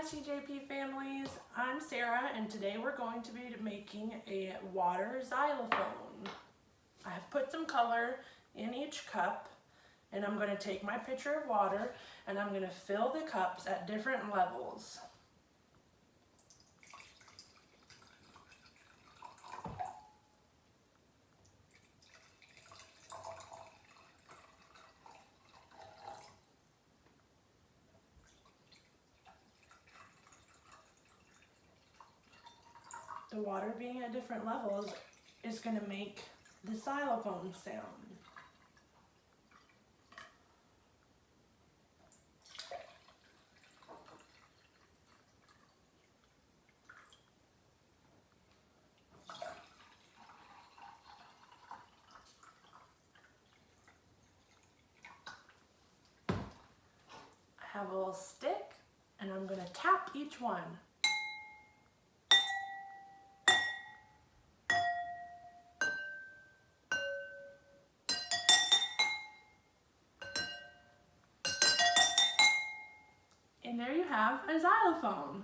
Hi CJP families, I'm Sarah and today we're going to be making a water xylophone. I have put some color in each cup and I'm going to take my pitcher of water and I'm going to fill the cups at different levels. The water being at different levels is going to make the xylophone sound. I have a little stick and I'm going to tap each one. And there you have a xylophone.